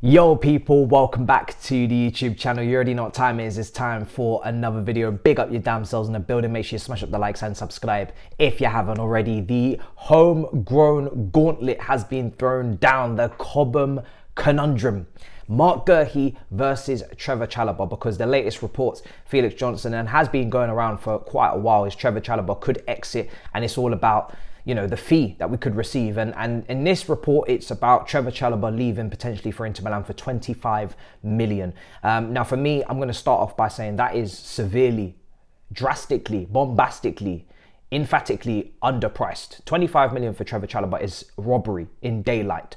Yo people, welcome back to the YouTube channel. You already know what time it is. It's time for another video. Big up your damn selves in the building. Make sure you smash up the likes and subscribe if you haven't already. The homegrown gauntlet has been thrown down. The COBHAM conundrum. Marc Guehi versus Trevoh Chalobah, because the latest reports, Felix Johnson, and has been going around for quite a while, is Trevoh Chalobah could exit, and it's all about, you know, the fee that we could receive. And in this report, it's about Trevoh Chalobah leaving potentially for Inter Milan for 25 million. Now, for me, I'm going to start off by saying that is severely, drastically, bombastically, emphatically underpriced. 25 million for Trevoh Chalobah is robbery in daylight.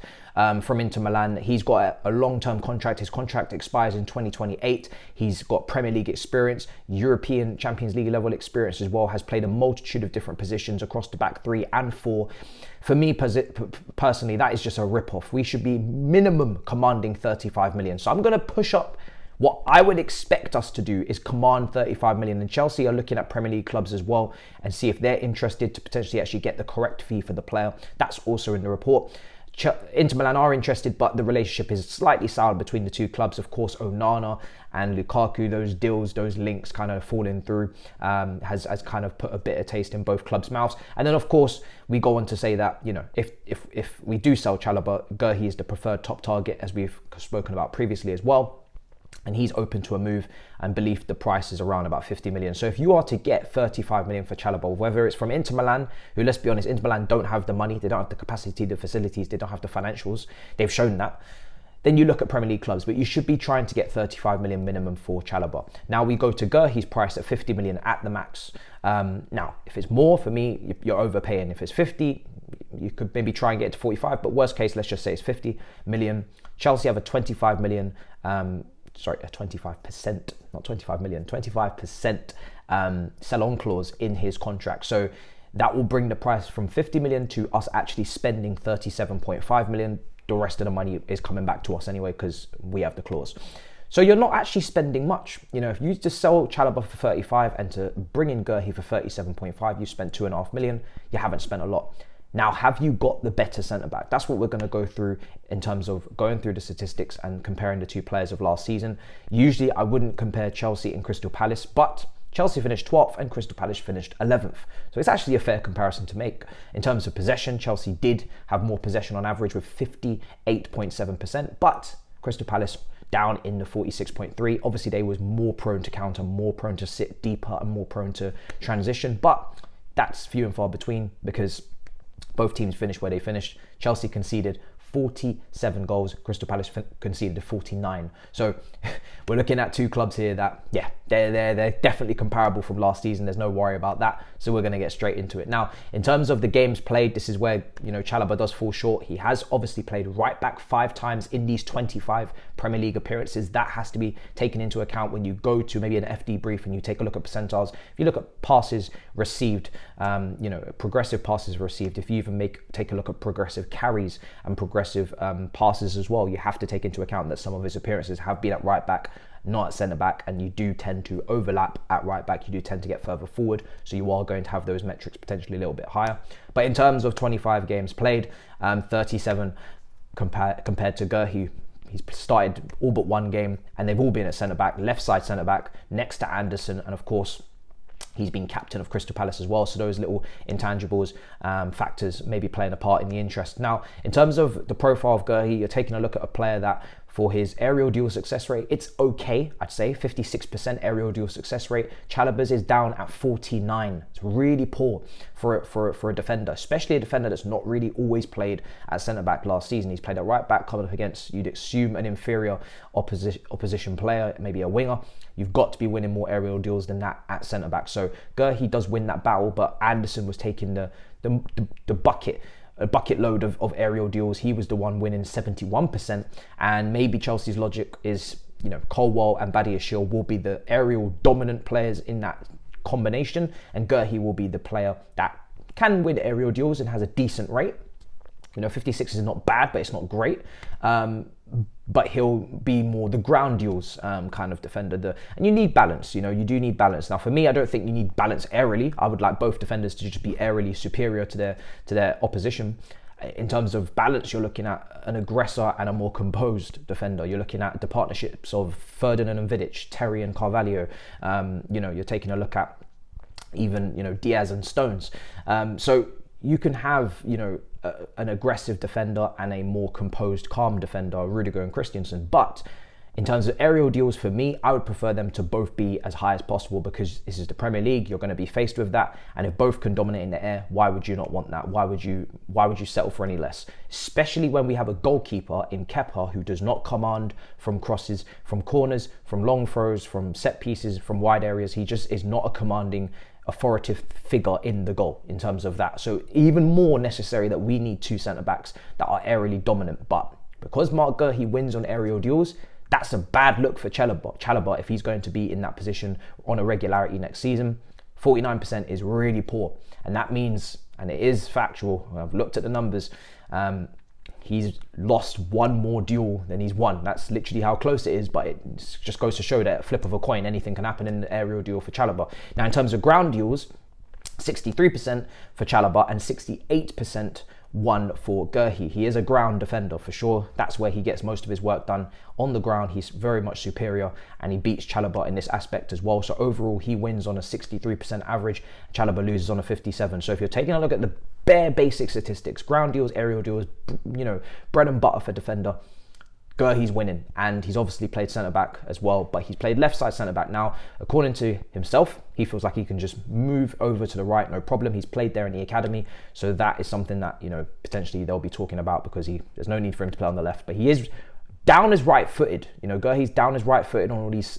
From Inter Milan. He's got a long-term contract. His contract expires in 2028. He's got Premier League experience, European Champions League level experience as well, has played a multitude of different positions across the back 3 and 4. For me personally, that is just a rip-off. We should be minimum commanding 35 million. So I'm going to push up. What I would expect us to do is command 35 million, and Chelsea are looking at Premier League clubs as well and see if they're interested to potentially actually get the correct fee for the player. That's also in the report. Inter Milan are interested, but the relationship is slightly sour between the two clubs. Of course, Onana and Lukaku, those deals, those links kind of falling through, has kind of put a bitter taste in both clubs' mouths. And then, of course, we go on to say that, you know, if we do sell Chalobah, Guehi is the preferred top target, as we've spoken about previously as well. And he's open to a move, and believe the price is around about 50 million. So if you are to get 35 million for Chalobah, whether it's from Inter Milan, who, let's be honest, Inter Milan don't have the money, they don't have the capacity, the facilities, they don't have the financials, they've shown that, then you look at Premier League clubs, but you should be trying to get 35 million minimum for Chalobah. Now we go to Guehi's price at 50 million at the max. Now, if it's more, for me, you're overpaying. If it's 50, you could maybe try and get it to 45, but worst case, let's just say it's 50 million. Chelsea have a 25 million, sorry, a 25%, not 25 million, 25% sell-on clause in his contract. So that will bring the price from 50 million to us actually spending 37.5 million. The rest of the money is coming back to us anyway, because we have the clause. So you're not actually spending much. You know, if you just sell Chalobah for 35 and to bring in Guehi for 37.5, you spent 2.5 million. You haven't spent a lot. Now, have you got the better centre-back? That's what we're going to go through in terms of going through the statistics and comparing the two players of last season. Usually, I wouldn't compare Chelsea and Crystal Palace, but Chelsea finished 12th and Crystal Palace finished 11th. So it's actually a fair comparison to make. In terms of possession, Chelsea did have more possession on average with 58.7%, but Crystal Palace down in the 46.3. Obviously, they was more prone to counter, more prone to sit deeper, and more prone to transition, but that's few and far between, because both teams finished where they finished. Chelsea conceded 47 goals. Crystal Palace conceded 49. So we're looking at two clubs here that, yeah, they're definitely comparable from last season. There's no worry about that. So we're going to get straight into it. Now, in terms of the games played, this is where, you know, Chalobah does fall short. He has obviously played right back 5 times in these 25 Premier League appearances. That has to be taken into account when you go to maybe an FD brief and you take a look at percentiles. If you look at passes received, you know, progressive passes received, if you even take a look at progressive carries and progressive passes as well, you have to take into account that some of his appearances have been at right back, not at centre back, and you do tend to overlap at right back. You do tend to get further forward, so you are going to have those metrics potentially a little bit higher. But in terms of 25 games played, 37 compared to Guehi, he's started all but one game, and they've all been at centre back, left side centre back, next to Anderson, and of course, he's been captain of Crystal Palace as well. So those little intangibles, factors maybe playing a part in the interest. Now, in terms of the profile of Guehi, you're taking a look at a player that, for his aerial duel success rate, it's okay, I'd say, 56% aerial duel success rate. Chalobah's is down at 49. It's really poor for a defender, especially a defender that's not really always played at centre-back last season. He's played at right-back, coming up against, you'd assume, an inferior opposition player, maybe a winger. You've got to be winning more aerial duels than that at centre-back. So Guehi does win that battle, but Anderson was taking the bucket load of aerial duels. He was the one winning 71%, and maybe Chelsea's logic is, you know, Colwell and Badiashile will be the aerial dominant players in that combination, and Guehi will be the player that can win aerial duels and has a decent rate. You know, 56 is not bad, but it's not great. But he'll be more the ground duels kind of defender. And you need balance, you know, you do need balance. Now, for me, I don't think you need balance aerially. I would like both defenders to just be aerially superior to their opposition. In terms of balance, you're looking at an aggressor and a more composed defender. You're looking at the partnerships of Ferdinand and Vidic, Terry and Carvalho. You're taking a look at even, Diaz and Stones. So you can have, an aggressive defender and a more composed, calm defender, Rudiger and Christensen. But in terms of aerial duels, for me, I would prefer them to both be as high as possible, because this is the Premier League. You're going to be faced with that, and if both can dominate in the air, why would you not want that? Why would you settle for any less? Especially when we have a goalkeeper in Kepa who does not command from crosses, from corners, from long throws, from set pieces, from wide areas. He just is not a commanding, authoritative figure in the goal in terms of that. So even more necessary that we need two centre backs that are aerially dominant. But because Marc Guehi wins on aerial duels, that's a bad look for Chalobah if he's going to be in that position on a regularity next season. 49% is really poor, and that means, and it is factual, I've looked at the numbers, he's lost one more duel than he's won. That's literally how close it is, but it just goes to show that at a flip of a coin, anything can happen in the aerial duel for Chalobah. Now, in terms of ground duels, 63% for Chalobah and 68% one for Guehi. He is a ground defender for sure. That's where he gets most of his work done. On the ground, he's very much superior, and he beats Chalobah in this aspect as well. So overall, he wins on a 63% average. Chalobah loses on a 57%. So if you're taking a look at the bare basic statistics, ground deals, aerial deals, bread and butter for defender, Guehi's winning, and he's obviously played centre-back as well, but he's played left-side centre-back. Now, according to himself, he feels like he can just move over to the right, no problem. He's played there in the academy, so that is something that, potentially they'll be talking about, because there's no need for him to play on the left, but he is down as right-footed. Guehi's down as right-footed on all these,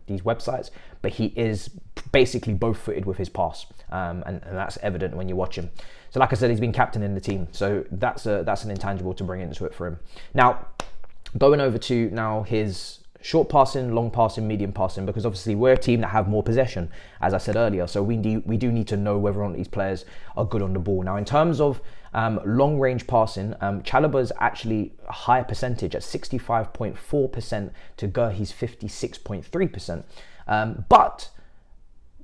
these websites, but he is basically both-footed with his pass, and that's evident when you watch him. So like I said, he's been captain in the team, so that's an intangible to bring into it for him. Now, going over to now his short passing, long passing, medium passing, because obviously we're a team that have more possession, as I said earlier. So we do need to know whether or not these players are good on the ball. Now, in terms of long range passing, Chalobah is actually a higher percentage at 65.4% to Guehi's 56.3%. But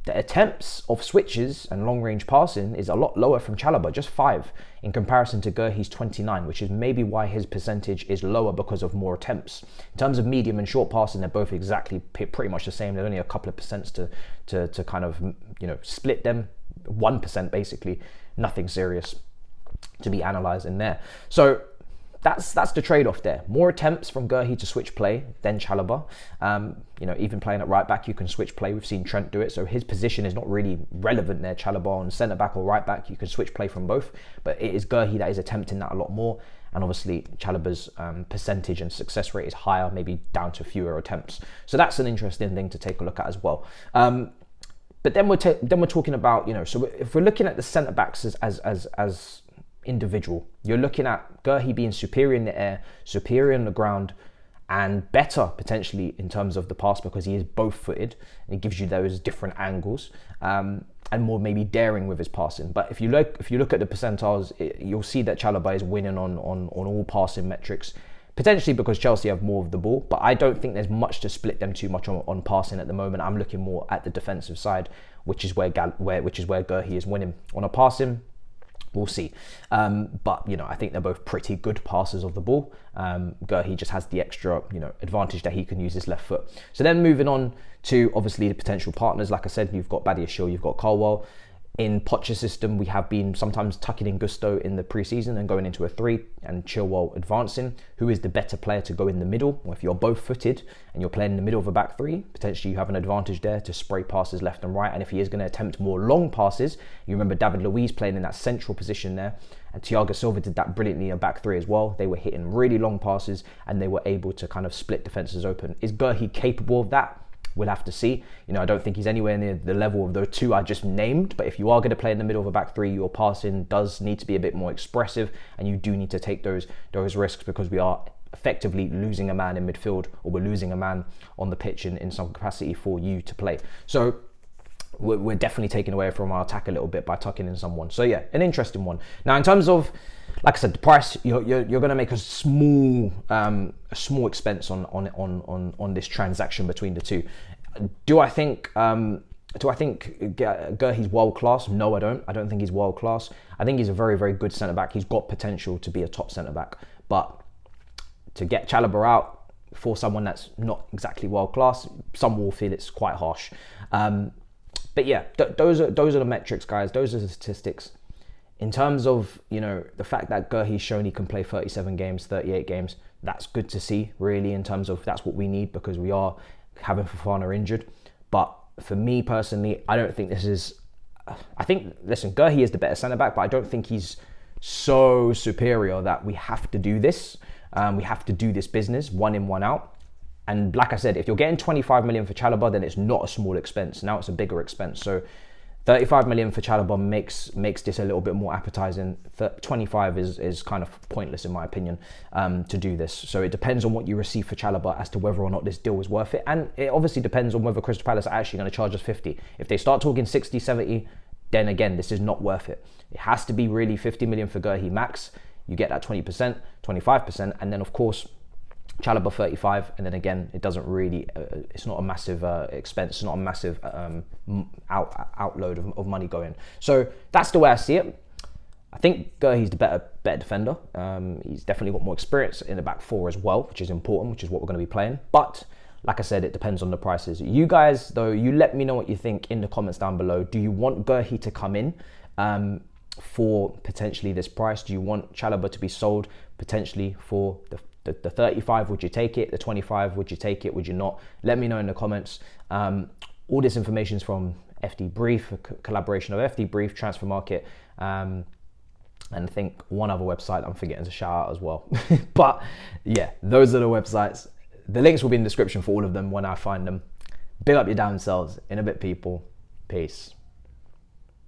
the attempts of switches and long range passing is a lot lower from Chalobah, just 5 in comparison to Guehi's 29, which is maybe why his percentage is lower, because of more attempts. In terms of medium and short passing, they're both exactly pretty much the same. There's only a couple of percents to kind of split them, 1% basically, nothing serious to be analysed in there. So that's the trade-off there. More attempts from Guehi to switch play than Chalobah. Even playing at right back, you can switch play. We've seen Trent do it, so his position is not really relevant there. Chalobah on centre back or right back, you can switch play from both, but it is Guehi that is attempting that a lot more. And obviously Chalobah's percentage and success rate is higher, maybe down to fewer attempts. So that's an interesting thing to take a look at as well. But then we're talking about, so if we're looking at the centre backs as individual, you're looking at Guehi being superior in the air, superior on the ground, and better potentially in terms of the pass, because he is both footed and he gives you those different angles, and more maybe daring with his passing. But if you look at the percentiles, you'll see that Chalobah is winning on all passing metrics, potentially because Chelsea have more of the ball, but I don't think there's much to split them too much on passing at the moment. I'm looking more at the defensive side, which is where Guehi is winning. On a passing, we'll see. But, I think they're both pretty good passers of the ball. Guehi just has the extra, advantage that he can use his left foot. So then moving on to, obviously, the potential partners. Like I said, you've got Badiashile, you've got Colwill. In Poch's system, we have been sometimes tucking in Gusto in the pre-season and going into a 3, and Chilwell advancing. Who is the better player to go in the middle? Well, if you're both footed and you're playing in the middle of a back 3, potentially you have an advantage there to spray passes left and right. And if he is going to attempt more long passes, you remember David Luiz playing in that central position there, and Thiago Silva did that brilliantly in back 3 as well. They were hitting really long passes and they were able to kind of split defenses open. Is Guehi capable of that? We'll have to see. I don't think he's anywhere near the level of those two I just named, but if you are going to play in the middle of a back 3, your passing does need to be a bit more expressive, and you do need to take those risks, because we are effectively losing a man in midfield, or we're losing a man on the pitch in some capacity for you to play. So we're definitely taking away from our attack a little bit by tucking in someone. So yeah, an interesting one. Now, in terms of, like I said, the price, you're going to make a small expense on this transaction between the two. Do I think do I think Guehi's world class? No, I don't. I don't think he's world class. I think he's a very, very good centre back. He's got potential to be a top centre back, but to get Chalobah out for someone that's not exactly world class, some will feel it's quite harsh. But yeah, those are the metrics, guys. Those are the statistics. In terms of, you know, the fact that Guehi's shown he can play 37 games, 38 games, that's good to see, really, in terms of that's what we need, because we are having Fofana injured. But for me personally, I don't think this is... I think, listen, Guehi is the better centre-back, but I don't think he's so superior that we have to do this. We have to do this business, one in, one out. And like I said, if you're getting 25 million for Chalobah, then it's not a small expense. Now it's a bigger expense. So 35 million for Chalobah makes this a little bit more appetizing. 25 is kind of pointless, in my opinion, to do this. So it depends on what you receive for Chalobah as to whether or not this deal is worth it. And it obviously depends on whether Crystal Palace are actually going to charge us 50. If they start talking 60, 70, then again, this is not worth it. It has to be really 50 million for Guehi max. You get that 20%, 25%, and then of course, Chalobah 35, and then again, it doesn't really, it's not a massive expense, it's not a massive outload of money going. So that's the way I see it. I think he's the better defender. He's definitely got more experience in the back four as well, which is important, which is what we're going to be playing. But like I said, it depends on the prices. You guys, though, you let me know what you think in the comments down below. Do you want Guehi to come in for potentially this price? Do you want Chalobah to be sold potentially for the 35? Would you take it? The 25? Would you take it? Would you not? Let me know in the comments. All this information is from FD Brief, a collaboration of FD Brief, Transfer Market, and I think one other website I'm forgetting to shout out as well. But yeah, those are the websites. The links will be in the description for all of them when I find them. Big up your damn selves. In a bit, people. Peace.